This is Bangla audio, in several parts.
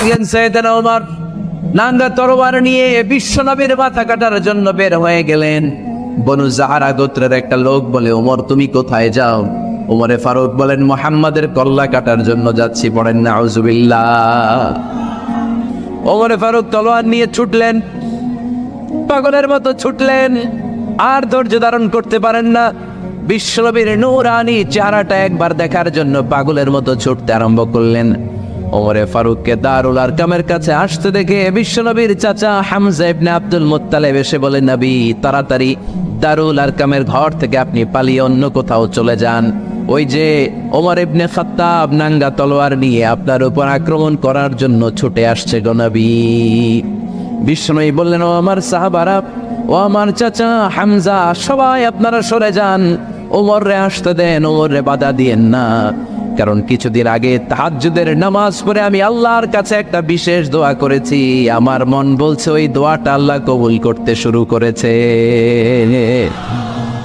সাইয়েদনা ওমর নাঙ্গা তরবারি নিয়ে বিশ্বনবীর মাথা কাটার জন্য বের হয়ে গেলেন। বনু জাহারা গোত্রের একটা লোক বলে, ওমর তুমি কোথায় যাও? ওমরে ফারুক বলেন, মুহাম্মাদের কল্লা কাটার জন্য যাচ্ছি। পড়েন নাউজুবিল্লাহ। ওমরে ফারুক তলোয়ার নিয়ে ছুটলেন, পাগলের মতো ছুটলেন, আর ধৈর্য ধারণ করতে পারেন না। বিশ্বনবীর নূরানি চেহারাটা একবার দেখার জন্য পাগলের মতো ছুটতে আরম্ভ করলেন। ওমরে ফারুককে দারুল আরকামের কাছে আসতে দেখে বিশ্বনবীর চাচা হামজা ইবনে আব্দুল মুত্তালিব এসে বলে, নবী তাড়াতাড়ি দারুল আরকামের ঘর থেকে আপনি পালিয়ে অন্য কোথাও চলে যান। ওই যে ওমর ইবনে খাত্তাব নাঙ্গা তলোয়ার নিয়ে আপনার উপর আক্রমণ করার জন্য ছুটে আসছে গো নবী। বিশ্বনবী বললেন, ও আমার সাহাবারা, ও আমার চাচা হামজা, সবাই আপনারা সরে যান, ওমররে আসতে দেন, ওমররে বাধা দিয়েন না। কারণ কিছুদিন আগে তাহাজ্জুদের নামাজ পড়ে আমি আল্লাহর কাছে একটা বিশেষ দোয়া করেছি। আমার মন বলছে ওই দোয়াটা আল্লাহ কবুল করতে শুরু করেছে।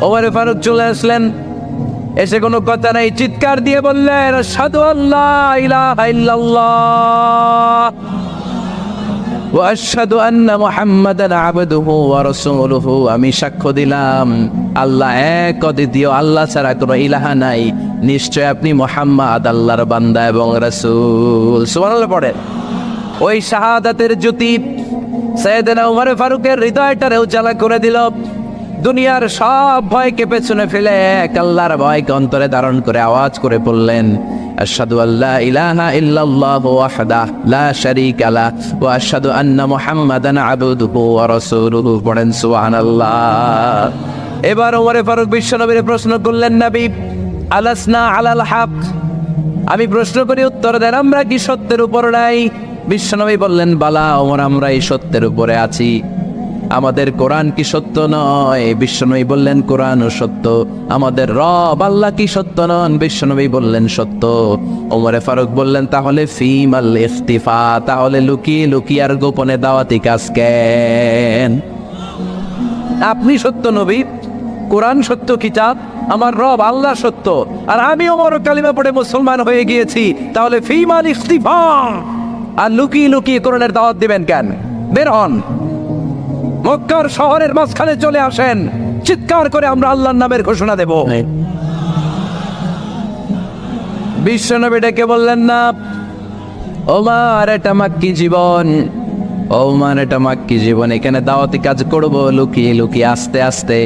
ওমরে ফারুক চলে আসলেন, এসে কোনো কথা নাই, চিৎকার দিয়ে বললেন, আশহাদু আল্লা ইলাহা ইল্লাল্লাহ ওয়া আশহাদু আন্না মুহাম্মাদান আবদুহু ওয়া রাসূলুহু। আমি সাক্ষ্য দিলাম আল্লাহ এক, অদ্বিতীয়, আল্লাহ ছাড়া কোনো ইলাহা নাই, নিশ্চয় আপনি মুহাম্মদ আল্লাহর বান্দা এবং রাসূল। সুবহানাল্লাহ পড়েন। ওই শাহাদাতের জ্যোতি সাইয়েদনা ওমর ফারুকের হৃদয়টারে উজালা করে দিল। দুনিয়ার সব ভয়কে পেছনে ফেলে এক আল্লাহর ভয়কে অন্তরে ধারণ করে আওয়াজ করে বললেন, আশহাদু আল্লা ইলাহা ইল্লাল্লাহু ওয়াহদাহু লা শারীকা লাহু ওয়া আশহাদু আন্না মুহাম্মাদান আবদুহু ওয়া রাসূলুহু। পড়েন সুবহানাল্লাহ। এবার ওমরে ফারুক বিশ্বনবীর প্রশ্ন করলেন, নবী আলাসনা আলাল হক, আমি প্রশ্ন করি উত্তর দেন, আমরা কি সত্যের উপর নাই? বিশ্বনবী বললেন, বালা ওমর, আমরা এই সত্যের উপরে আছি। আমাদের কোরআন কি সত্য নয়? বিশ্বনবী বললেন, কোরআনও সত্য। আমাদের রব আল্লাহ কি সত্য নন? বিশ্বনবী বললেন, সত্য। ওমরে ফারুক বললেন, তাহলে ফিমাল ইখতিফা, তাহলে লুকিয়ে লুকিয়ে আর গোপনে দাওয়াতি কাজ কেন? আপনি সত্য নবী, কোরআন সত্য কিতাব, আমার রব আল্লাহ সত্য, আর আমি ওমর কালিমা পড়ে মুসলমান হয়ে গিয়েছি, তাহলে ফিমাল ইখতিফা, আর লুকিয়ে লুকিয়ে কোরআনের দাওয়াত দিবেন কেন? বের হন, মক্কার শহরের মাঝখানে চলে আসেন, চিৎকার করে আমরা আল্লাহর নামের ঘোষণা দেব। বিশ্বনবী ডেকে বললেন, না ওমর, এটা মাক্কি জীবন, ওমর এটা মাক্কি জীবন, এখানে দাওয়াতি কাজ করব লুকিয়ে লুকিয়ে, আস্তে আস্তে।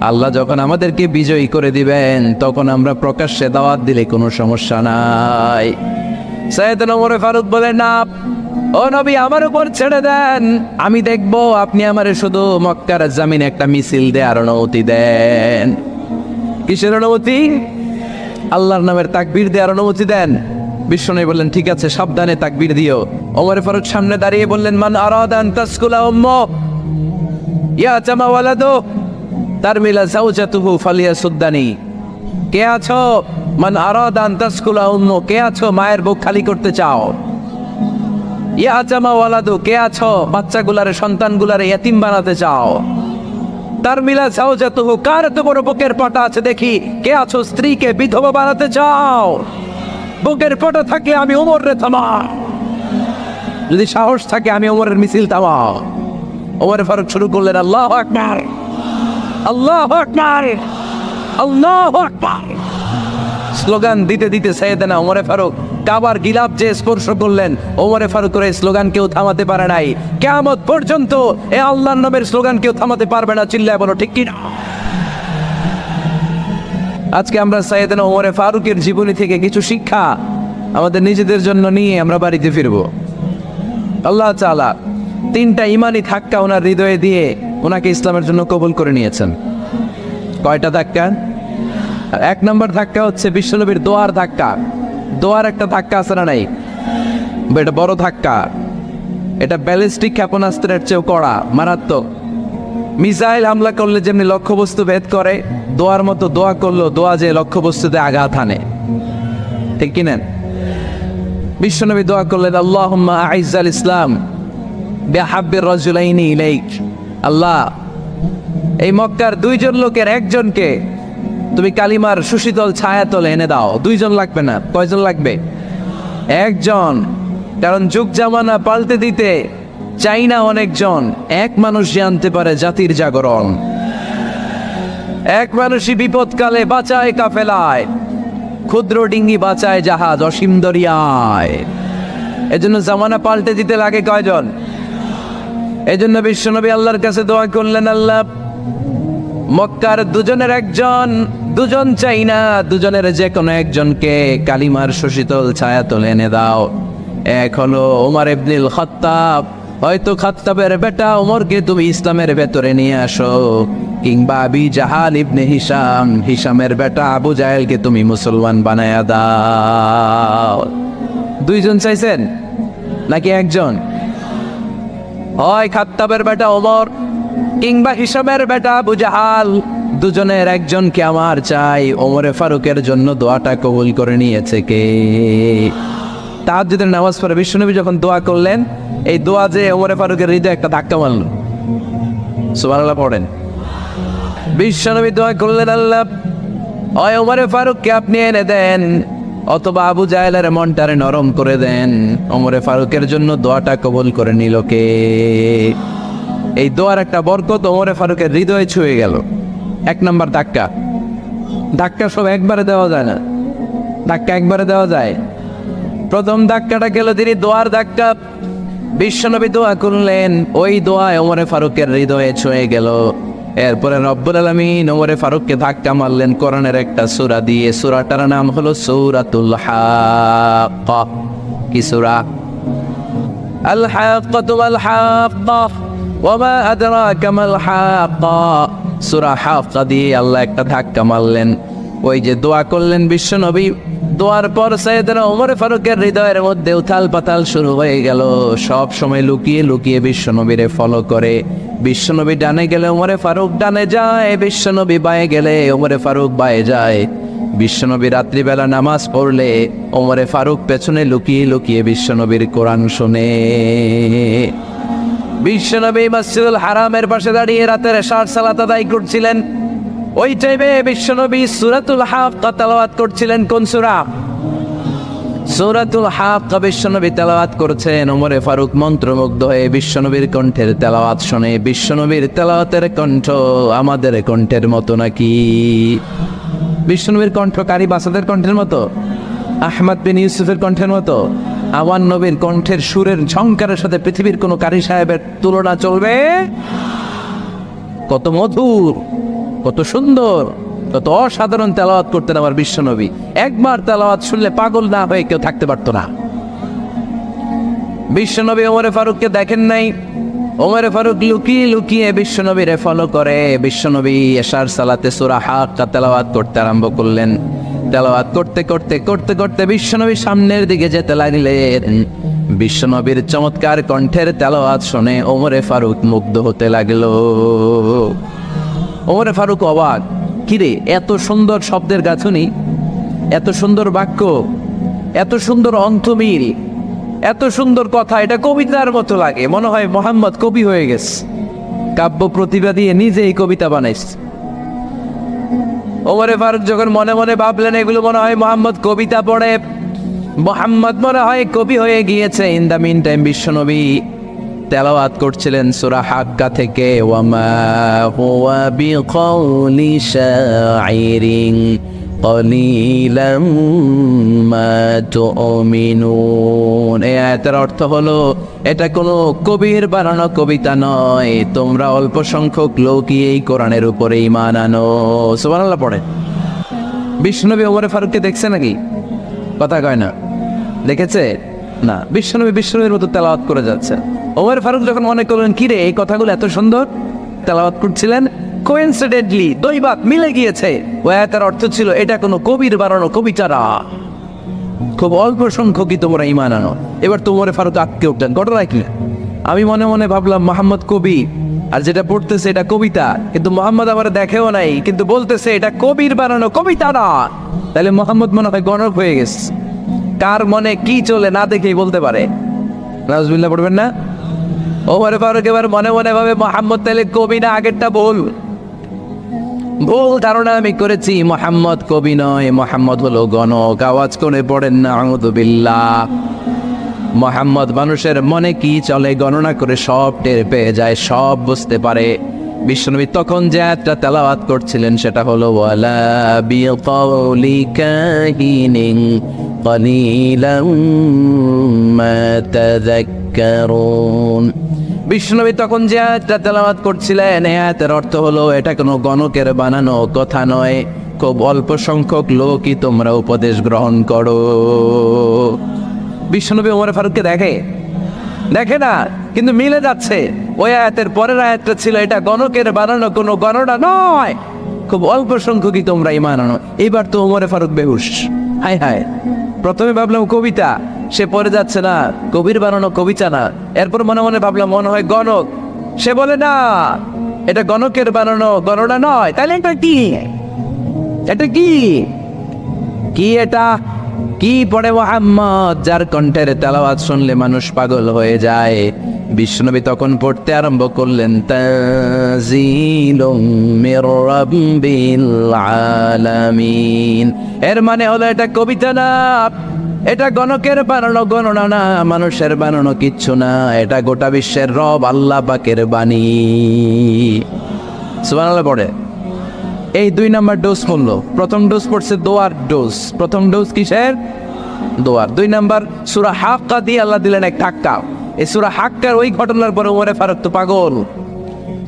আল্লাহ যখন আমাদেরকে বিজয়ী করে দিবেন তখন আমরা প্রকাশ্যে দাওয়াত দিলে কোনো সমস্যা নাই। সাইয়েদনা ওমর ফারুক বলেন, না ও নবী, আমার উপর ছেড়ে দেন, আমি দেখবো আপনি আমারে শুধু মক্কার জামিনে একটা মিছিল দেওয়ার অনুমতি দেন। কিসের অনুমতি? আল্লাহর নামের তাকবীর দেওয়ার অনুমতি দেন। বিশ্বনবী বললেন, ঠিক আছে, সাবধানে তাকবীর দিও। ওমর ফারুক সামনে দাঁড়িয়ে বললেন, মান আরাদা আন তাসকুলা উম্মু ইয়াতামা ওয়ালাদু তারমিলা যাওজাতুহু ফালিয়াসুদ্দানি। কে আছো? মান আরাদা আন তাসকুলা উম্মু, কে আছো মায়ের বুক খালি করতে চাও? ইয়াতামা ওয়ালাদু, কে আছো বাচ্চাগুলারে, সন্তানগুলারে ইতিম বানাতে চাও? তারমিলা যাওজাতুহু, কার তো বড় বুকের পাটা আছে দেখি, কে আছো স্ত্রীকে বিধবা বানাতে চাও? বুকের পাটা থাকলে আমি ওমরে থামা, যদি সাহস থাকে আমি ওমরের মিছিল থামা। ওমর ফারুক শুরু করলেন, আল্লাহু আকবার, আল্লাহু আকবার, আল্লাহু আকবার। স্লোগান দিতে দিতে সাইয়েদনা ওমর ফারুক কাবার গিলাফ যে স্পর্শ করলেন, ওমর ফারুকের এই স্লোগান কেউ থামাতে পারে নাই। কিয়ামত পর্যন্ত এই আল্লাহর নামের স্লোগান কেউ থামাতে পারবে না। চিল্লায় বলো ঠিক কি না? আজকে আমরা সাইয়েদনা ওমর ফারুকের জীবনী থেকে কিছু শিক্ষা আমাদের নিজেদের জন্য নিয়ে আমরা বাড়িতে ফিরবো। আল্লাহ তাআলা তিনটা ইমানি ধাক্কা ওনার হৃদয়ে দিয়ে ওনাকে ইসলামের জন্য কবুল করে নিয়েছেন। কয়টা ধাক্কা? এক নম্বর ধাক্কা হচ্ছে বিশ্বনবীর দোয়ার ধাক্কা। দোয়ার একটা ধাক্কা আছে না নাই? এটা বড় ধাক্কা, এটা ব্যালিস্টিক ক্ষেপণাস্ত্রের চেয়েও কড়া, মারাত্মক। মিসাইল হামলা করলে যেমনি লক্ষ্যবস্তু ভেদ করে, দোয়ার মতো দোয়া করলো, দোয়া যে লক্ষ্যবস্তুতে আঘাত হানে, ঠিক কিনা? বিশ্বনবী দোয়া করলেন, আল্লাহুম্মা আইজ্জাল ইসলাম বিহাব্বির রাজুলাইনি ইলাইক। আল্লাহ, এই মক্কার দুইজন লোকের একজনকে তুমি কালিমার সুশীতল ছায়াতলে এনে দাও। দুইজন লাগবে না, কয়জন লাগবে? একজন। কারণ যুগ জামানা পাল্টে দিতে চাই না অনেকজন, এক মানুষ জানতে পারে জাতির জাগরণ। এক মানুষই বিপদকালে বাঁচায় কাফেলায়, ক্ষুদ্র ডিঙ্গি বাঁচায় জাহাজ অসীম দরিয়ায়। এজন্য জামানা পাল্টে দিতে লাগে কয়জন? এজন্য বিশ্বনবী আল্লাহর কাছে দোয়া করলেন, আল্লাহ মক্কার দুজনের একজন, দুজন চাই না, দুজনের যে কোনো একজনকে কালিমার শশীতল ছায়াতলে এনে দাও। এক হলো ওমর ইবনুল খাত্তাব, হয়তো খাত্তাবের বেটা ওমরকে তুমি ইসলামের ভেতরে নিয়ে আসো, কিংবা আবি জাহাল ইবনে হিশাম, হিশামের বেটা আবু জাহেলকে তুমি মুসলমান বানায়া দাও। দুইজন চাইছেন নাকি একজন? হয় খাত্তাবের বেটা ওমর কিংবা হিশামের বেটা আবু জাহাল, দুজনের একজনকে আমার চাই। ওমরে ফারুকের জন্য দোয়াটা কবুল করে নিয়েছে কে? তাহাজ্জুদের নামাজ পড়ে বিশ্বনবী যখন দোয়া করলেন, এই দোয়া যে ওমরে ফারুকের হৃদয়ে একটা ধাক্কা মারল। সুবহানাল্লাহ পড়েন। বিশ্বনবী দোয়া করলেন, আল্লাহ হয় ওমরে ফারুককে আপনি এনে দেন, অথবা আবু জাহেলের মনটারে নরম করে দেন। ওমরে ফারুকের জন্য দোয়াটা কবুল করে নিল কে? এই দোয়ার একটা বরকত ওমরে ফারুকের হৃদয়ে ছুঁয়ে গেল। এক নাম্বার ধাক্কা। ধাক্কা সব একবারে দেওয়া যায় না, ধাক্কা একবারে দেওয়া যায়। প্রথম ধাক্কাটা গেল তিনি দোয়ার ধাক্কা। বিশ্বনবী দোয়া করলেন, ওই দোয়ায় ওমরে ফারুকের হৃদয়ে ছুঁয়ে গেল। এরপরে রব্বুল আলামিন ওমরে ফারুককে ধাক্কা মারলেন কোরআনের একটা সূরা দিয়ে। সূরাটার নাম হলো সূরাতুল হাক্কা। কি সূরা? আল হাক্কাতু ওয়াল হাক্কা ওয়া মা আদরাকা মাল হাক্কা। সূরা হাক্কা দিয়ে আল্লাহ একটা ধাক্কা মারলেন। ওই যে দোয়া করলেন বিশ্বনবী, দোয়ার পর সাইয়েদনা ওমর ফারুকের হৃদয়ের মধ্যে উথাল পাতাল শুরু হয়ে গেল। সব সময় লুকিয়ে লুকিয়ে বিশ্বনবীরে ফলো করে। বিশ্বনবী ডানে গেলে ওমরে ফারুক ডানে যায়, বিশ্বনবী বায়ে গেলে ওমরে ফারুক বায়ে যায়। বিশ্বনবী রাত্রিবেলা নামাজ পড়লে ওমরে ফারুক পেছনে লুকিয়ে লুকিয়ে বিশ্বনবীর কোরআন শুনে। বিশ্বনবী মসজিদুল হারামের পাশে দাঁড়িয়ে রাতের এশার সালাত আদায় করছিলেন। ওই টাইমে বিশ্বনবী সূরাতুল হাক্কা তেলাওয়াত করছিলেন। কোন সূরা? সূরাতুল হাক্কা বিশ্বনবী তেলাওয়াত করছেন। ওমরে ফারুক মন্ত্রমুগ্ধ হয়ে বিশ্বনবীর কণ্ঠের তেলাওয়াত শুনে। বিশ্বনবীর তেলাওয়াতের কণ্ঠ আমাদের কণ্ঠের মতো নাকি? বিশ্বনবীর কণ্ঠ কারি বাসাদের কণ্ঠের মতো? আহমদ বিন ইউসুফের কণ্ঠের মতো? আমার নবীর কণ্ঠের সুরের ঝংকারের সাথে পৃথিবীর কোনো কারি সাহেবের তুলনা চলবে? কত মধুর, কত সুন্দর, কত অসাধারণ তেলাওয়াত করতেন আমার বিশ্বনবী। একবার তেলাওয়াত শুনলে পাগল না হয়ে কেউ থাকতে পারতো না। বিশ্বনবী ওমরে ফারুককে দেখেন নাই। ওমরে ফারুক লুকিয়ে লুকিয়ে বিশ্বনবীরে ফলো করে। বিশ্বনবী এশার সালাতে সূরা হাক্কা তেলাওয়াত করতে আরম্ভ করলেন। তেলাওয়াত করতে করতে করতে করতে বিশ্বনবী সামনের দিকে যেতে লাগলেন। বিশ্বনবীর চমৎকার কণ্ঠের তেলাওয়াত শুনে ওমরে ফারুক মুগ্ধ হতে লাগলো। ওমরে ফারুক অবাক, কিরে এত সুন্দর শব্দের গাঁথুনি, এত সুন্দর বাক্য, এত সুন্দর অন্তমিল, এত সুন্দর কথা, এটা কবিতার মতো লাগে। মনে হয় মোহাম্মদ কবি হয়ে গেছে, কাব্য প্রতিভা দিয়ে নিজেই কবিতা বানাইছে। ওমরে ফারুক যখন মনে মনে ভাবলেন এগুলো মনে হয় মোহাম্মদ কবিতা পড়ে, মোহাম্মদ মনে হয় কবি হয়ে গিয়েছে। ইন দ্য মিন টাইম বিশ্বনবী তেলাওয়াত করছিলেন সূরা হাক্কা থেকে, ওয়ামা হুয়া বিকাউলি শাইরিন কলিলাম মা তুমিনুন। এই আয়াতের অর্থ হলো এটা কোনো কবির বানানো কবিতা নয়, তোমরা অল্প সংখ্যক লোকই এই কোরআনের উপরে ঈমান আনো। সুবহানাল্লাহ পড়ে। বিশ্বনবী ওমরে ফারুককে দেখছে নাকি? কথা কয় না, দেখেছে না? বিশ্বনবীর মতো তেলাওয়াত করে যাচ্ছে। ওমর ফারুক যখন মনে করলেন কিরে এই কথাগুলো এত সুন্দর, তেলাওয়াত করছিলেন, কোইন্সিডেন্টলি দৈবাত মিলে গিয়েছে। ও আয়াতের অর্থ ছিল এটা কোনো কবির বানানো কবিতা না, খুব অল্প সংখ্যকই তোমরা ঈমান আনো। এবার তো ওমর ফারুক আটকে উঠলেন। ঘটনা কি? আমি মনে মনে ভাবলাম মোহাম্মদ কবি, আর যেটা পড়তেছে এটা কবিতা, কিন্তু মোহাম্মদ আমার দেখেও নাই, কিন্তু বলতেছে এটা কবির বানানো কবিতা না। তাহলে মোহাম্মদ মনে হয় গণক হয়ে গেছে। কার মনে কি চলে না দেখেই বলতে পারে। নাউজুবিল্লাহ পড়বেন না? ওমর ফারুক এবার মনে মনে ভাবে মোহাম্মদ তাহলে কবি না, আগেরটা ভুল ধারণা আমি করেছি। মোহাম্মদ কবি নয়, মোহাম্মদ হলো গণক। আওয়াজ করে পড়েন না আউযু বিল্লাহ। মোহাম্মদ মানুষের মনে কি চলে গণনা করে সব টের পেয়ে যায়, সব বুঝতে পারে। বিশ্বনবী তখন যে আয়াতটা তেলাওয়াত করছিলেন সেটা হলো ওয়ালা বিকাউলি কাহিনিন কালিলাম মা তাযাক্কারুন। বিশ্বনবী তখন যে আয়াতটা তেলাওয়াত করছিলেন এই আয়াতের অর্থ হলো এটা কোনো গণকের বানানো কথা নয়, খুব অল্প সংখ্যক লোকই তোমরা উপদেশ গ্রহণ করো। বিশ্বনবী ওমর ফারুককে দেখে না, কিন্তু মিলে যাচ্ছে। ওই আয়াতের পরের আয়াতটা ছিল এটা গণকের বানানো কোনো গণনা নয়, খুব অল্প সংখ্যকই তোমরা ঈমান আনো। এবার তো ওমর ফারুক বেহুশ। হায় হায়, প্রথমে ভাবলাম কবিতা, সে পড়ে যাচ্ছে না, কবির বানানো কবিতা না। এরপর মনে মনে ভাবলাম মনে হয় গণক, সে বলে না এটা গণকের বানানো গণনা নয়। তাহলে এটা কি? এটা কি কি এটা কি পড়ে মুহাম্মদ, যার কণ্ঠের তেলাওয়াত শুনলে মানুষ পাগল হয়ে যায়। বিশ্বনবী তখন পড়তে আরম্ভ করলেন তানজিলুম মির রাব্বিল আলামিন। এর মানে হলো এটা কবিতা না, এটা গণকের বানানো গণনা না, মানুষের বানানো কিচ্ছু না, এটা গোটা বিশ্বের রব আল্লাহ পাকের বাণী। সুবহানাল্লাহ পড়ে এই 2 নাম্বার ডোজ করলো। প্রথম ডোজ পড়ছে দোয়ার ডোজ। প্রথম ডোজ কিসের? দোয়ার। 2 নাম্বার সূরা হাক্কা দিয়ে আল্লাহ দিলেন এক ধাক্কা। এই সূরা হাক্কার ওই ঘটনার পরে ওমর ফারুক তো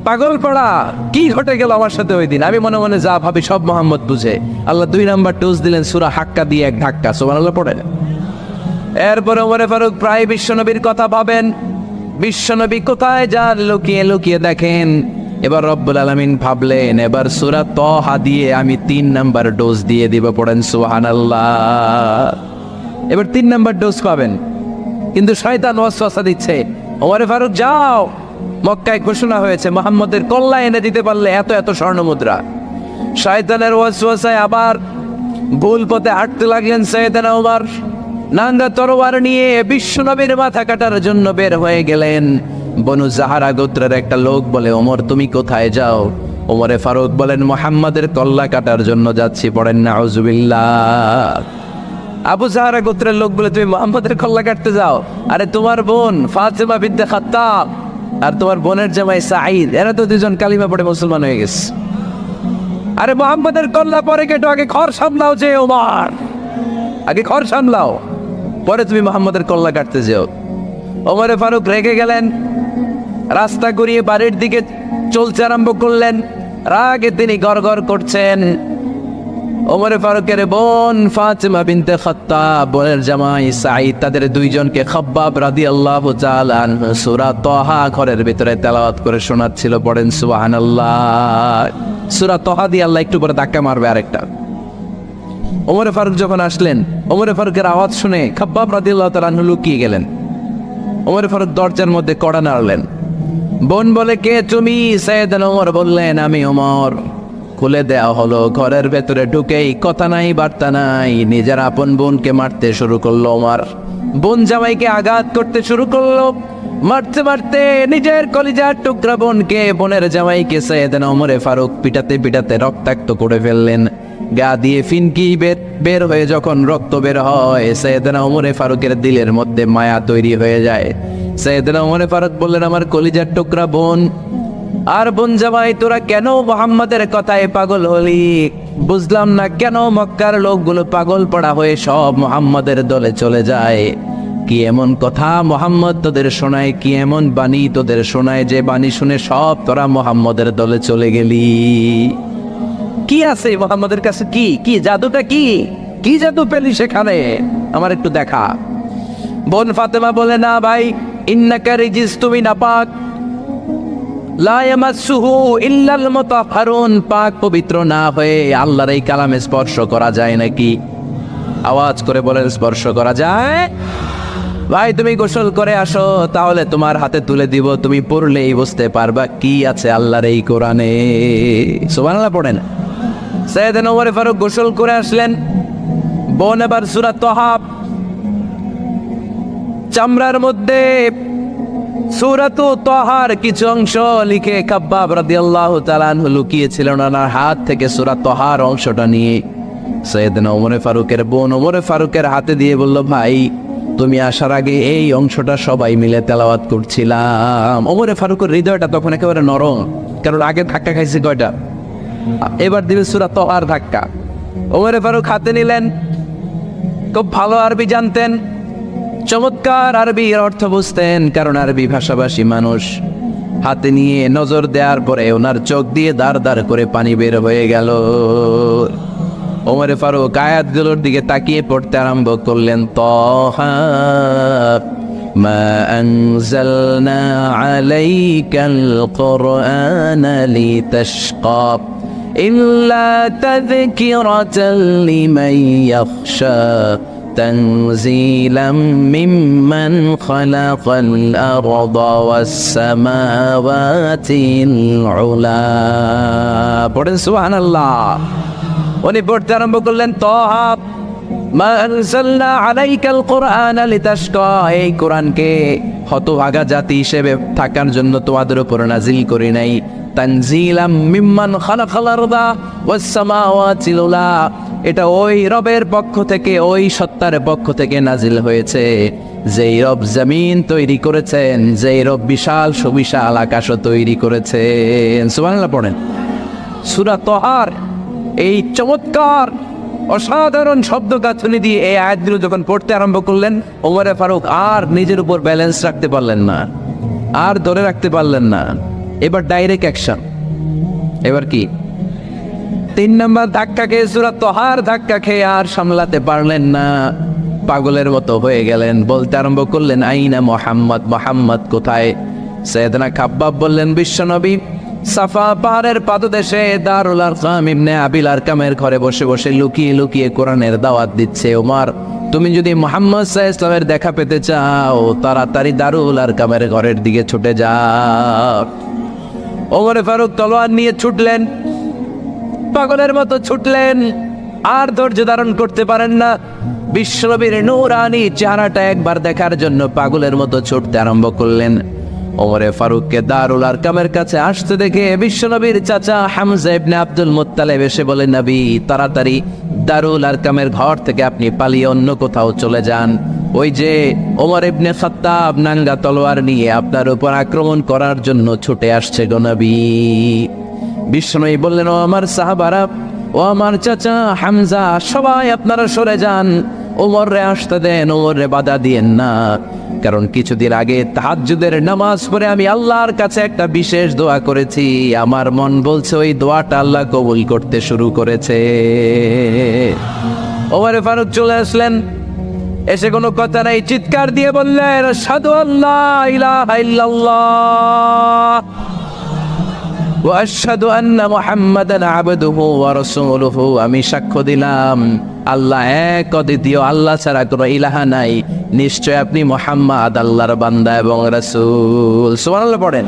পাগল পড়া, কি ঘটে গেল আমার সাথে ওই দিন, আমি মনে মনে যা ভাবি সব মোহাম্মদ বুঝে। আল্লাহ 2 নাম্বার ডোজ দিলেন সূরা হাক্কা দিয়ে এক ধাক্কা। সুবহানাল্লাহ পড়ে। এরপরে ওমর ফারুক প্রায় বিশ্বনবীর কথা ভাবেন, বিশ্বনবী কোথায় যান লুকিয়ে লুকিয়ে দেখেন। এবার রব্বুল আলামিন ভাবলেন এবার সূরা তাহা দিয়ে আমি 3 নাম্বার ডোজ দিয়ে দিব। পড়েন সুবহানাল্লাহ। এবার 3 নাম্বার ডোজ পাবেন, কিন্তু শয়তান ওয়াসওয়াসা দিচ্ছে, ওমর ফারুক যাও, মক্কায় ঘোষণা হয়েছে মুহাম্মদের কল্লা এনে দিতে পারলে এত এত স্বর্ণ মুদ্রা। শয়তানের ওয়াসওয়াসায় আবার ভুল পথে হাঁটতে লাগলেন সাইয়েদনা ওমর। নাঙ্গা তরোয়ার নিয়ে বিশ্বনবীর মাথা কাটার জন্য বের হয়ে গেলেন। বনু জাহারা গোত্রের একটা লোক বলে ওমর তুমি কোথায় যাও? ওমরে ফারুক বলেন মুহাম্মাদের কল্লা কাটার জন্য যাচ্ছি। পড়েন নাউজুবিল্লাহ। আবু জাহারা গোত্রের লোক বলে তুমি মুহাম্মাদের কল্লা কাটতে যাও? আরে তোমার বোন ফাতেমা বিনতে খাত্তাব আর তোমার বোনের জামাই সাঈদ, এরা তো 2জন কালিমা পড়ে মুসলমান হয়ে গেছে। আরে মুহাম্মাদের কল্লা পরে কেটো, আগে ঘর সামলাও। যে ওমর আগে ঘর সামলাও, পরে তুমি মুহাম্মাদের কল্লা কাটতে যাও। ওমরে ফারুক রেগে গেলেন, রাস্তা ঘুরিয়ে বাড়ির দিকে চলতে আরম্ভ করলেন। রাগে তিনি গড়গড় করছেন। ওমরে ফারুকের বোন ফাতেমা বিনতে খাত্তাব, বোনের জামাই সাঈদ, তাদের 2 জনকে খাব্বাব রাদিয়াল্লাহু তাআলা আনহু সূরা তাহা ঘরের ভিতরে তেলাওয়াত করে শোনাচ্ছিল। পড়েন সুবহানাল্লাহ। সূরা তাহা দিয়ে আল্লাহ একটু পরে ধাক্কা মারবে আরেকটা। ওমরে ফারুক যখন আসলেন, ওমরে ফারুকের আওয়াজ শুনে খাব্বাব রাদিয়াল্লাহু তাআলা আনহু লুকিয়ে গেলেন। ওমরে ফারুক দরজার মধ্যে কড়া নাড়লেন। বোন বলে কে তুমি? সাইয়েদনা ওমর বললেন আমি ওমর। খুলে দেওয়া হলো। ঘরের ভেতরে ঢুকেই কথা নাই বার্তা নাই, নিজের আপন বোনকে মারতে শুরু করলো ওমর। বোন জামাইকে আঘাত করতে শুরু করলো। মারতে মারতে নিজের কলিজার টুকরা বোনকে, বোনের জামাইকে সাইয়েদনা ওমরে ফারুক পিটাতে পিটাতে রক্তাক্ত করে ফেললেন। গা দিয়ে ফিনকি বের হয়ে যখন রক্ত বের হয়, সাইয়েদনা ওমরে ফারুকের দিলের মধ্যে মায়া তৈরি হয়ে যায়। সাইয়েদনা ওমরে ফারুক বললেন আমার কলিজার টুকরা বোন আর বোন জামাই, তোরা কেন মুহাম্মাদের কথায় পাগল হলি? বুঝলাম না কেন মক্কার লোকগুলো পাগল পড়া হয়ে সব মুহাম্মাদের দলে চলে যায়। কি এমন কথা মুহাম্মদ তোদের শোনায়, কি এমন বাণী তোদের শোনায় যে বাণী শুনে সব তোরা মুহাম্মাদের দলে চলে গেলি? কি আছে মুহাম্মাদের কাছে? কি জাদুটা? কি জাদু পেলি সেখানে? আমার একটু দেখা। বোন ফাতেমা বলে না ভাই, ইন্নাকা রিজিস, তুমি নাপাক। লা ইয়ামাসসুহু ইল্লাল মুতাহহারুন, পাক পবিত্র না হয়ে আল্লাহর এই কালামে স্পর্শ করা যায় নাকি? আওয়াজ করে বলেন স্পর্শ করা যায়? ভাই তুমি গোসল করে আসো, তাহলে তোমার হাতে তুলে দিব, তুমি পড়লেই বুঝতে পারবা কি আছে আল্লাহর এই কোরআনে। সুবহানাল্লাহ পড়েন। সাইয়েদনা ওমর ফারুক গোসল করে আসলেন। বোন এবার সূরা তাহা চামড়ার মধ্যে সূরাতু তাহার কিছু অংশ লিখে খাব্বাব রাদিয়াল্লাহু তাআলা আনহু লুকিয়েছিলেন ওনার হাত থেকে। সূরা তাহার অংশটা নিয়ে সাইয়েদনা ওমর ফারুকের বোন ওমর ফারুকের হাতে দিয়ে বলল ভাই তুমি আসার আগে এই অংশটা সবাই মিলে তেলাওয়াত করছিলাম। ওমরে ফারুকের হৃদয়টা তখন একেবারে নরম, কারণ আগে ধাক্কা খাইছে কয়টা, এবার দিবে সূরা তাহার ধাক্কা। ওমরে ফারুক হাতে নিলেন, খুব ভালো আরবি জানতেন, চমৎকার আরবির অর্থ বুঝতেন, কারণ আরবি ভাষাভাষী মানুষ। হাতে নিয়ে নজর দেওয়ার পরে ওনার চোখ দিয়ে দাঁড় দাঁড় করে পানি বের হয়ে গেল। ওমরে ফারুক আয়াতগুলোর দিকে তাকিয়ে পড়তে আরম্ভ করলেন, তাহা মা আনজালনা আলাইকাল কুরআনা লিতাশকা ইল্লা তাযকিরাতাল লিমান ইয়াখশা تنزيلا ممن خلق الأرض والسماوات العلا। পড়েন সুবহানাল্লাহ। উনি পড়তে আরম্ভ করলেন, তাহা মা আনজালনা আলাইকাল কুরআনা লিতাশকা, এই কোরআনকে হতভাগা জাতি হিসেবে থাকার জন্য তোমাদের উপর নাজিল করি নাই। তানজিলাম মিম্মান খালাকাল আরদা ওয়াস সামাওয়াতিল উলা, এটা ওই রবের পক্ষ থেকে, ওই সত্তার পক্ষ থেকে নাজিল হয়েছে, যেই রব জমিন তৈরি করেছেন, যেই রব বিশাল সুবিশাল আকাশও তৈরি করেছেন। সুবহানাল্লাহ পড়েন। সূরা তাহার এই চমৎকার অসাধারণ শব্দ গাঁথনি দিয়ে এই আয়াতগুলো যখন পড়তে আরম্ভ করলেন, ওমরে ফারুক আর নিজের উপর ব্যালেন্স রাখতে পারলেন না, আর ধরে রাখতে পারলেন না। এবার ডাইরেক্ট অ্যাকশন। এবার কি? 3 নম্বর ধাক্কা খেয়ে, সূরা তাহার ধাক্কা খেয়ে আর সামলাতে পারলেন না, পাগলের মতো হয়ে গেলেন। বলতে আরম্ভ করলেন, আইনা মুহাম্মদ, মুহাম্মদ কোথায়? সাইয়েদনা খাব্বাব বললেন, বিশ্বনবী সাফা পাহাড়ের পাদদেশে দারুল আরকাম ইবনে আবিল আরকামের ঘরে বসে বসে লুকিয়ে লুকিয়ে কোরআনের দাওয়াত দিচ্ছে। ওমর, তুমি যদি মুহাম্মদ সাল্লাল্লাহু আলাইহি ওয়াসাল্লামের দেখা পেতে চাও, তাড়াতাড়ি দারুল আরকামের ঘরের দিকে ছুটে যাও। ওমরে ফারুক তলোয়ার নিয়ে ছুটলেন, পাগলের মতো ছুটলেন, আর ধৈর্য ধারণ করতে পারেন না। বিশ্বনবীর নূরানি চেহারাটা একবার দেখার জন্য পাগলের মতো ছুটতে আরম্ভ করলেন। ওমরে ফারুককে দারুল আরকামের কাছে আসতে দেখে বিশ্বনবীর চাচা হামজা ইবনে আব্দুল মুত্তালিব এসে বলেন, নবী তাড়াতাড়ি দারুল আরকামের ঘর থেকে আপনি পালিয়ে অন্য কোথাও চলে যান, ওই যে ওমর ইবনে খাত্তাব নাঙ্গা তলোয়ার নিয়ে আপনার উপর আক্রমণ করার জন্য ছুটে আসছে গো নবী। বিশ্বনবী বললেন, ও আমার সাহাবারা, ও আমার চাচা হামজা, সবাই আপনারা সরে যান, ওমরে আসতে দেন, ওমরে বাধা দিয়েন না, কারণ কিছুদিন আগে তাহাজ্জুদের নামাজ পড়ে আমি আল্লাহর কাছে একটা বিশেষ দোয়া করেছি, আমার মন বলছে ওই দোয়াটা আল্লাহ কবুল করতে শুরু করেছে। ওমরে ফারুক চলে আসলেন, এসে কোনো কথা নাই, চিৎকার দিয়ে বললেন, আশহাদু আল্লা ইলাহা ইল্লাল্লাহ ওয়া আশহাদু আন্না মুহাম্মাদান আবদুহু ওয়া রাসূলুহু, আমি সাক্ষ্য দিলাম আল্লাহ এক, অদ্বিতীয়, আল্লাহ ছাড়া কোনো ইলাহা নাই, নিশ্চয় আপনি মুহাম্মদ আল্লাহর বান্দা এবং রাসূল। সুবহানাল্লাহ পড়েন।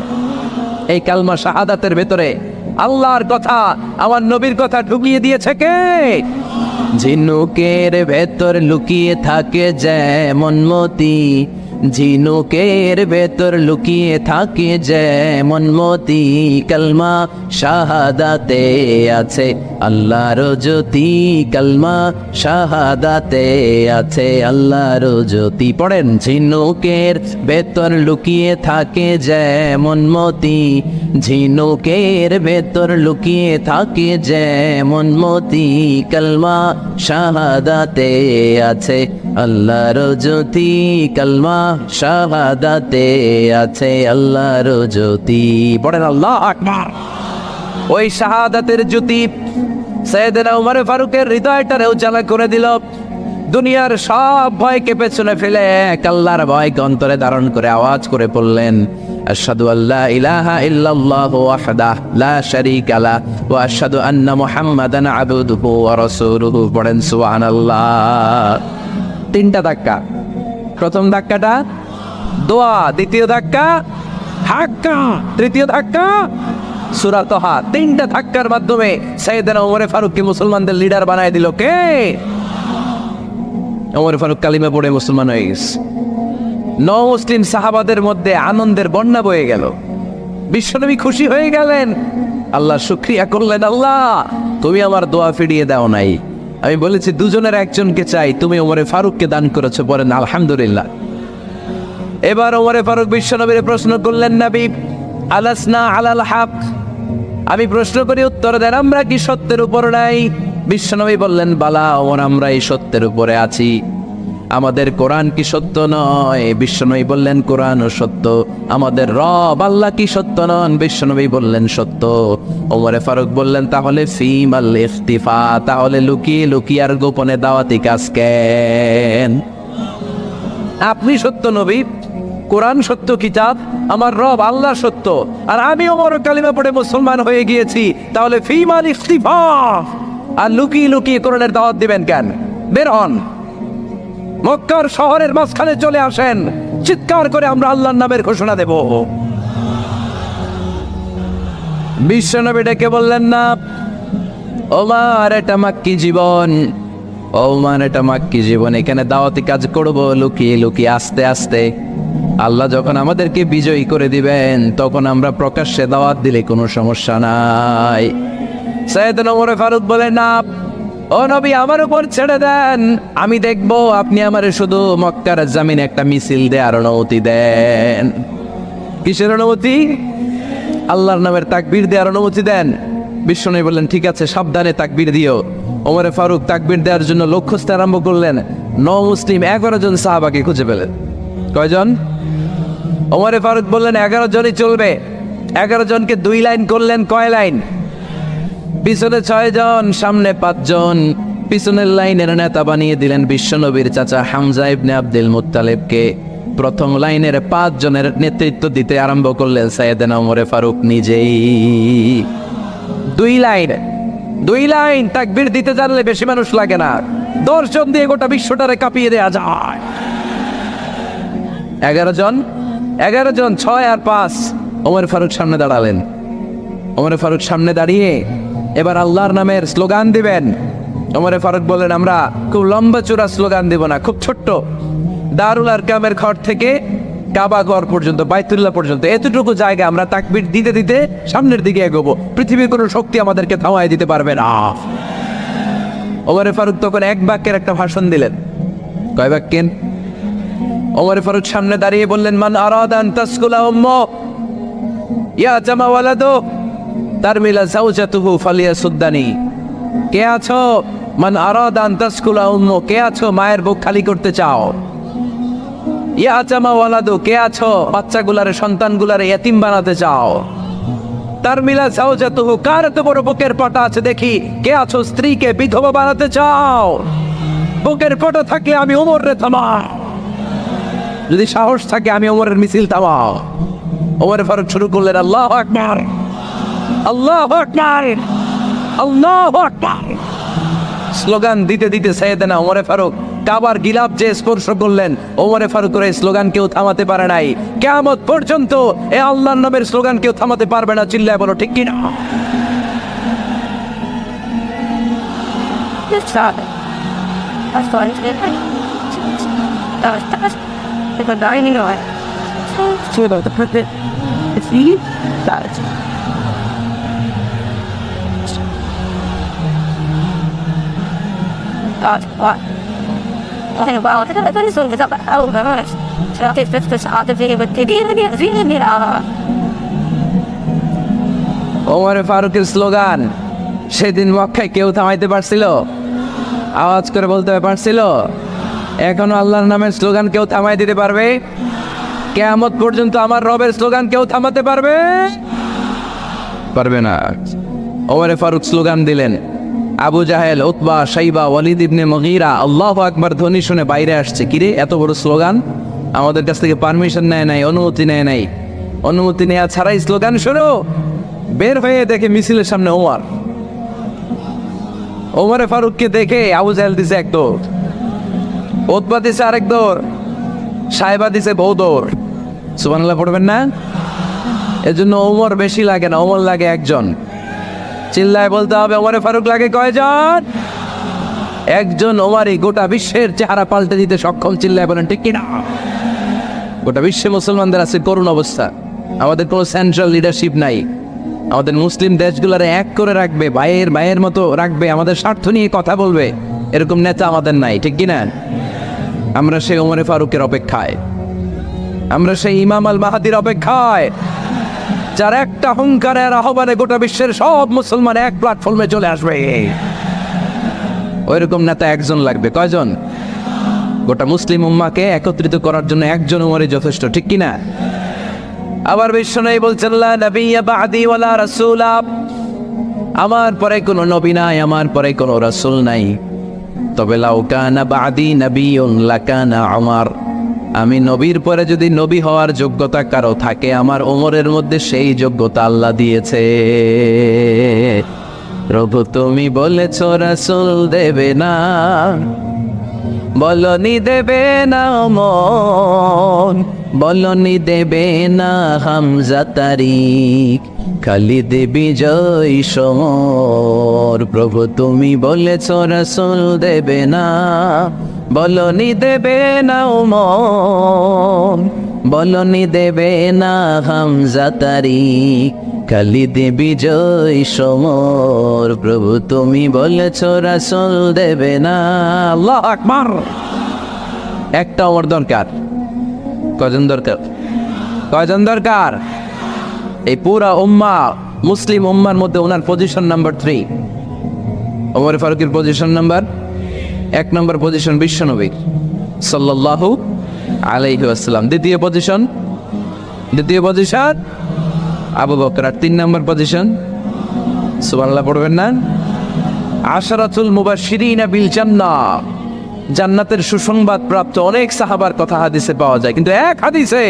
এই কালমা শাহাদাতের ভেতরে আল্লাহর কথা, আমার নবীর কথা ঢুকিয়ে দিয়েছে কে? ঝিনুকের ভেতর লুকিয়ে থাকে যেমন মতি, ঝিনুকের ভেতর লুকিয়ে থাকে যেমন মতি, কালমা শাহাদাতে আছে আল্লাহর জ্যোতি, কালমা শাহাদাতে আছে আল্লাহর জ্যোতি। পড়েন, ঝিনুকের ভেতর লুকিয়ে থাকে যেমন মতি, ঝিনুকের ভেতর লুকিয়ে থাকে যেমন মতি, কালমা শাহাদাতে আছে আল্লাহর জ্যোতি, কালমা শাহাদাতে আছে আল্লাহর জ্যোতি। পড়েন আল্লাহু আকবার। ওই শাহাদাতের জ্যোতি সাইয়েদনা ওমর ফারুকের হৃদয়টারে উজালা করে দিল। দুনিয়ার সব ভয়কে পেছনে ফেলে এক আল্লাহর ভয়কে অন্তরে ধারণ করে আওয়াজ করে বললেন, আশহাদু আল্লা ইলাহা ইল্লাল্লাহু ওয়াহদাহু লা শারীকা লাহু ওয়া আশহাদু আন্না মুহাম্মাদান আবদুহু ওয়া রাসূলুহু। পড়েন সুবহানাল্লাহ। 3টা ধাক্কা। প্রথম ধাক্কাটা দোয়া, দ্বিতীয় ধাক্কা ধাক্কা, তৃতীয় ধাক্কা সূরা তাহা। 3টা ধাক্কার মাধ্যমে সাইয়েদনা ওমর ফারুককে মুসলমানদের লিডার বানায় দিল কে? ওমর ফারুক কালিমা পড়ে মুসলমান হয়ে গেছে। মুসলিম সাহাবাদের মধ্যে আনন্দের বন্যা বয়ে গেল। বিশ্বনবী খুশি হয়ে গেলেন, আল্লাহ শুকরিয়া করলেন, আল্লাহ তুমি আমার দোয়া ফিরিয়ে দাও নাই, আমি বলেছি দুজনের একজনকে চাই, তুমি ওমরে ফারুককে দান করেছো, বলেন আলহামদুলিল্লাহ। এবার ওমরে ফারুক বিশ্বনবীর প্রশ্ন করলেন, নবী আলাসনা আলাল হক, আমি প্রশ্ন করি উত্তর দেন, আমরা কি সত্যের উপর নাই? বিশ্বনবী বললেন, বালা ওমর, আমরা এই সত্যের উপরে আছি। আমাদের কোরআন কি সত্য নয়? বিশ্বনবী বললেন, কোরআনও সত্য। আমাদের রব আল্লাহ কি সত্য নন? বিশ্বনবী বললেন, সত্য। ওমরে ফারুক বললেন, তাহলে ফিমাল ইখতিফা, তাহলে লুকিয়ে লুকিয়ে আর গোপনে দাওয়াতি কাজ কেন? আপনি সত্য নবী, কোরআন সত্য কিতাব, আমার রব আল্লাহ সত্য, আর আমি ওমর কালিমা পড়ে মুসলমান হয়ে গিয়েছি, তাহলে ফিমাল ইখতিফা, আর লুকিয়ে লুকিয়ে কোরআনের দাওয়াত দিবেন কেন? বের হন, মক্কার শহরের মাঝখানে চলে আসেন, চিৎকার করে আমরা আল্লাহর নামের ঘোষণা দেব। বিশ্বনবী ডেকে বললেন, না ওমর, এটা মাক্কি জীবন, ওমর এটা মাক্কি জীবন, এখানে দাওয়াতি কাজ করব লুকিয়ে লুকিয়ে, আস্তে আস্তে। আল্লাহ যখন আমাদেরকে বিজয়ী করে দিবেন, তখন আমরা প্রকাশ্যে দাওয়াত দিলে কোনো সমস্যা নাই। সাইয়েদনা ওমর ফারুক বলেন, না ও নবী, আমার উপর ছেড়ে দেন, আমি দেখব আপনি আমারে শুধু মক্কার জামিনে একটা মিছিল দেওয়ার অনুমতি দেন। কিসের অনুমতি? আল্লাহর নামের তাকবীর দেওয়ার অনুমতি দেন। বিশ্বনবী বললেন, ঠিক আছে, সাবধানে তাকবীর দিও। ওমরে ফারুক তাকবীর দেওয়ার জন্য লক্ষ্য খুঁজতে আরম্ভ করলেন। মুসলিম 11 জন সাহাবাকে খুঁজে পেলেন। কয়জন? ওমরে ফারুক বললেন, 11 জনই চলবে। 11 জনকে 2 লাইন করলেন। কয় লাইন? পিছনে 6 জন, সামনে 5 জন। পিছনের লাইনের নেতা বানিয়ে দিলেন বিশ্বনবীর চাচা হামজা ইবনে আব্দুল মুত্তালিবকে। প্রথম লাইনের 5 জনের নেতৃত্ব দিতে আরম্ভ করলেন সাইয়েদনা ওমরে ফারুক নিজেই। 2 লাইন তাকবীর দিতে জানলে বেশি মানুষ লাগে না, 10 জন দিয়ে গোটা বিশ্বটারে কাঁপিয়ে দেয়া যায়। 11 জন, 6 আর 5। ওমর ফারুক সামনে দাঁড়ালেন। ওমর ফারুক সামনে দাঁড়িয়ে এবার আল্লাহর নামের স্লোগান দিবেন। ওমর ফারুক বললেন, আমরা খুব লম্বা চূড়া স্লোগান দেব না, খুব ছোট্ট, দারুল আরকামের ঘর থেকে কাবা ঘর পর্যন্ত, বাইতুল্লাহ পর্যন্ত, এতটুকু জায়গা আমরা তাকবীর দিতে দিতে সামনের দিকে এগোবো, পৃথিবীর কোনো শক্তি আমাদেরকে থামায় দিতে পারবে না। ওমর ফারুক তখন 1 বাক্যের একটা ভাষণ দিলেন। কয় বাক্যের? ওমর ফারুক সামনে দাঁড়িয়ে বললেন, মান আরাদা আন তাসকুলা উম্মু ইয়া জামা ওয়ালাদু তারমিলা যাওজাতুহু ফালিয়াসুদ্দানি। কে আছো? মান আরাদা আন তাসকুলা উম্মু, কে আছো মায়ের বুক খালি করতে চাও? ইয়া জামা ওয়ালাদু, কে আছো বাচ্চাগুলারে, সন্তানগুলারে ইতিম বানাতে চাও? তারমিলা যাওজাতুহু, কার এত বড় বুকের পাটা আছে দেখি, কে আছো স্ত্রীকে বিধবা বানাতে চাও? বুকের পাটা থাকলে আমি ওমর রে থামাও, যদি সাহস থাকে আমি ওমরের মিছিল থামাও। ওমর ফারুক শুরু করলেন, আল্লাহু আকবার, আল্লাহু আকবার, আল্লাহু আকবার। স্লোগান দিতে দিতে সাইয়েদনা ওমর ফারুক কাবার গিলাফ যে স্পর্শ করলেন, ওমর ফারুকের এই স্লোগান কেউ থামাতে পারে নাই। কিয়ামত পর্যন্ত এই আল্লাহর নামের স্লোগান কেউ থামাতে পারবে না। চিল্লায় বলো ঠিক কি না? ওমর ফারুকের স্লোগান সেদিন মক্কায় কেউ থামাইতে পারছিল? আওয়াজ করে বলতে পারছিল? এখনো আল্লাহর নামের স্লোগান কেউ থামাই দিতে পারবে? কিয়ামত পর্যন্ত আমার রবের স্লোগান কেউ থামাতে পারবে? পারবে না। ওমর ফারুক স্লোগান দিলেন। আবু জাহেল, উতবা, শাইবা, ওয়ালিদ ইবনে মুগীরা আল্লাহু আকবার ধ্বনি শুনে বাইরে আসছে। কিরে এত বড় স্লোগান? আমাদের কাছ থেকে পারমিশন নেয় নাই, অনুমতি নেয় নাই। অনুমতি নেওয়া ছাড়াই স্লোগান শুরু। বের হয়ে দেখে মিছিলের সামনে ওমর। ওমর ফারুককে দেখে আবু জাহেল দিছে 1 দৌড়, উতবা দিছে আরেক দৌড়, শাইবা দিছে বহু দৌড়। সুবহানাল্লাহ পড়বেন না? এজন্য ওমর বেশি লাগে না, ওমর লাগে 1 জন। চিল্লায় বলতে হবে, ওমরে ফারুক লাগে কয়জন? 1 জন। ওমরই গোটা বিশ্বের চেহারা পাল্টে দিতে সক্ষম। চিল্লায় বলেন ঠিক কিনা? গোটা বিশ্বে মুসলমানদের আছে করুণ অবস্থা। আমাদের কোনো সেন্ট্রাল লিডারশিপ নাই, আমাদের মুসলিম দেশগুলোর এক করে রাখবে, ভাইয়ের মতো রাখবে, আমাদের স্বার্থ নিয়ে কথা বলবে, এরকম নেতা আমাদের নাই, ঠিক কিনা? আমরা সেই ওমরে ফারুকের অপেক্ষায়, আমরা সেই ইমাম আল মাহাদির অপেক্ষায়, যার একটা হুঙ্কারের আহ্বানে গোটা বিশ্বের সব মুসলমান এক প্ল্যাটফর্মে চলে আসবে। ওইরকম নেতা একজন লাগবে। কয়জন? গোটা মুসলিম উম্মাকে একত্রিত করার জন্য একজন উমরই যথেষ্ট, ঠিক কিনা? আবার বিশ্বনবী বলছেন, লা নাবিয়্যা বা'দি ওয়ালা রাসূলা, আমার পরে কোনো নবী নাই, আমার পরে কোনো রাসূল নাই। তবে লাউ কানা বা'দি নাবিয়্যুন লাকানা উমর, আমি নবীর পরে যদি নবী হওয়ার যোগ্যতা কারো থাকে, আমার ওমরের মধ্যে সেই যোগ্যতা আল্লাহ দিয়েছে। প্রভু তুমি বলেছ রাসূল দেবে না, বলনি দেবে না ওমর, বলনি দেবে না হামজা তারিক, খালিদ বিজয় সমর। প্রভু তুমি বলেছ রাসূল দেবে না, বলনি দেবে না ওমর, বলনি দেবে না হামজা তারিক, খালিদ বিজয় সমর। প্রভু তুমি বলেছ রাসূল দেবে না। আল্লাহু আকবার। একটা ওমর দরকার। কয়জন দরকার? কয়জন দরকার? এই পুরা উম্মাহ, মুসলিম উম্মার মধ্যে ওনার পজিশন নাম্বার 3। ওমর ফারুকের পজিশন নাম্বার 1 নম্বর পজিশন বিশ্বনবী সাল্লাল্লাহু আলাইহি ওয়াসাল্লাম। দ্বিতীয় পজিশন আবু বকর। আর 3 নম্বর পজিশন, সুবহানাল্লাহ পড়বেন না? আশরাতুল মুবাশশিরিনা বিল জান্নাহ, জান্নাতের সুসংবাদ প্রাপ্ত অনেক সাহাবার কথা হাদিসে পাওয়া যায়, কিন্তু এক হাদিসে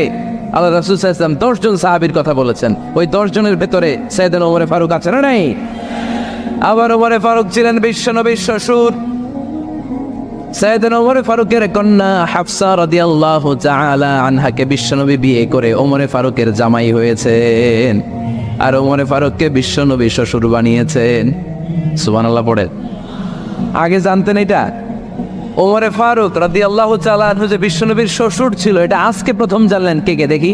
আল্লাহ রাসূল সাল্লাল্লাহু আলাইহি ওয়াসাল্লাম 10 জন সাহাবীর কথা বলেছেন। ওই 10 জনের ভেতরে সাইয়েদনা ওমর ফারুক আছে না নাই? আবার ওমর ফারুক ছিলেন বিশ্বনবীর শ্বশুর। সাইয়েদনা ওমর ফারুকের কন্যা হাফসা রাদিয়াল্লাহু তাআলা আনহাকে বিশ্বনবী বিয়ে করে ওমর ফারুকের জামাই হয়েছেন, আর ওমর ফারুককে বিশ্বনবী শ্বশুর বানিয়েছেন। সুবহানাল্লাহ পড়ে। আগে জানতেন এটা? ওমর ফারুক রাদিয়াল্লাহু তাআলা আনহু যে বিশ্বনবীর শ্বশুর ছিল, এটা আজকে প্রথম জানলেন। কে দেখি?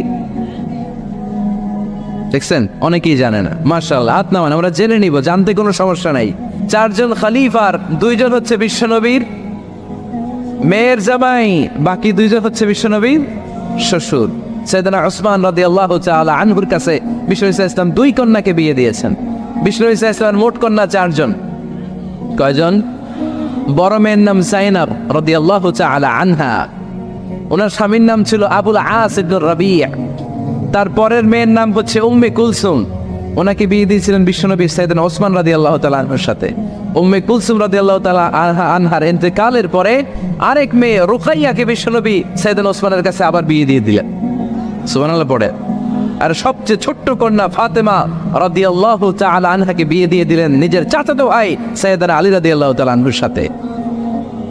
দেখছেন? অনেকেই জানে না। মাশাআল্লাহ, হাত নামান, আমরা জেনে নিব, জানতে কোনো সমস্যা নাই। 4 জন খলিফার 2 জন হচ্ছে বিশ্বনবীর মেয়ের জামাই, বাকি 2 জন হচ্ছে বিশ্বনবীর শ্বশুর। সাইয়েদনা উসমান রাদিয়াল্লাহু তাআলা আনহুর কাছে বিশ্বনবী সাল্লাল্লাহু আলাইহি ওয়াসাল্লাম 2 কন্যাকে বিয়ে দিয়েছেন। বিশ্বনবী সাল্লাল্লাহু আলাইহি ওয়াসাল্লাম মোট কন্যা 4 জন। কয়জন? বড় মেয়ের নাম যায়েনব রাদিয়াল্লাহু তাআলা আনহা, ওনার স্বামীর নাম ছিল আবুল আস ইবনে রাবি'। তারপরের মেয়ের নাম হচ্ছে উম্মে কুলসুম, ওনাকে বিয়ে দিয়েছিলেন বিশ্বনবী সাইয়েদনা ওসমান রাদিয়াল্লাহু তাআলা আনহুর সাথে। উম্মে কুলসুম রাদিয়াল্লাহু তাআলা আনহার ইন্তেকালের পরে আরেক মেয়ে রুকাইয়াকে বিশ্বনবী সাইয়েদনা ওসমানের কাছে আবার বিয়ে দিয়ে দিলেন। সুবহানাল্লাহ পড়ে। আর সবচেয়ে ছোট্ট কন্যা ফাতেমা রাদিয়াল্লাহু তাআলা আনহাকে বিয়ে দিয়ে দিলেন নিজের চাচাতো ভাই সাইয়েদনা আলী রাদিয়াল্লাহু তাআলা আনহুর সাথে।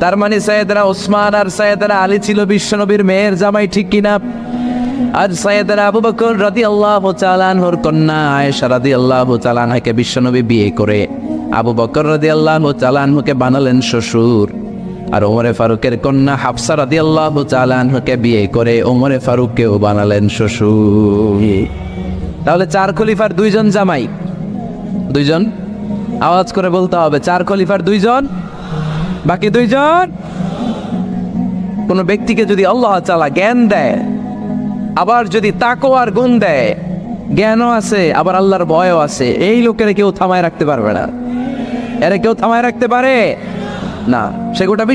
তার মানে সাইয়েদনা ওসমান আর সাইয়েদনা আলী ছিল বিশ্বনবীর মেয়ের জামাই, ঠিক কিনা? আর সাইয়েদনা আবু বকর রাদিয়াল্লাহু তাআলা আনহুর কন্যা আয়েশা রাদিয়াল্লাহু তাআলা আনহাকে বিশ্বনবী বিয়ে করে আবু বকর রাদিয়াল্লাহু তাআলা আনহুকে বানালেন শ্বশুর। আর ওমর ফারুকের কন্যা হাফসা রাদিয়াল্লাহু তাআলা আনহাকে বিয়ে করে ওমর ফারুককেও বানালেন শ্বশুর। তাহলে 4 খলিফার 2 জন জামাই। 2 জন, আওয়াজ করে বলতে হবে, 4 খলিফার 2 জন, বাকি 2 জন। কোন ব্যক্তিকে যদি আল্লাহ তাআলা জ্ঞান দেয়, আবার যদি তাকওয়ার গুণ দেয়, জ্ঞানও আছে আবার আল্লাহর ভয়ও আছে, এই লোকের কেউ থামায় রাখতে পারবে না। এরা কেউ থামায় রাখতে পারে না। সে গোটা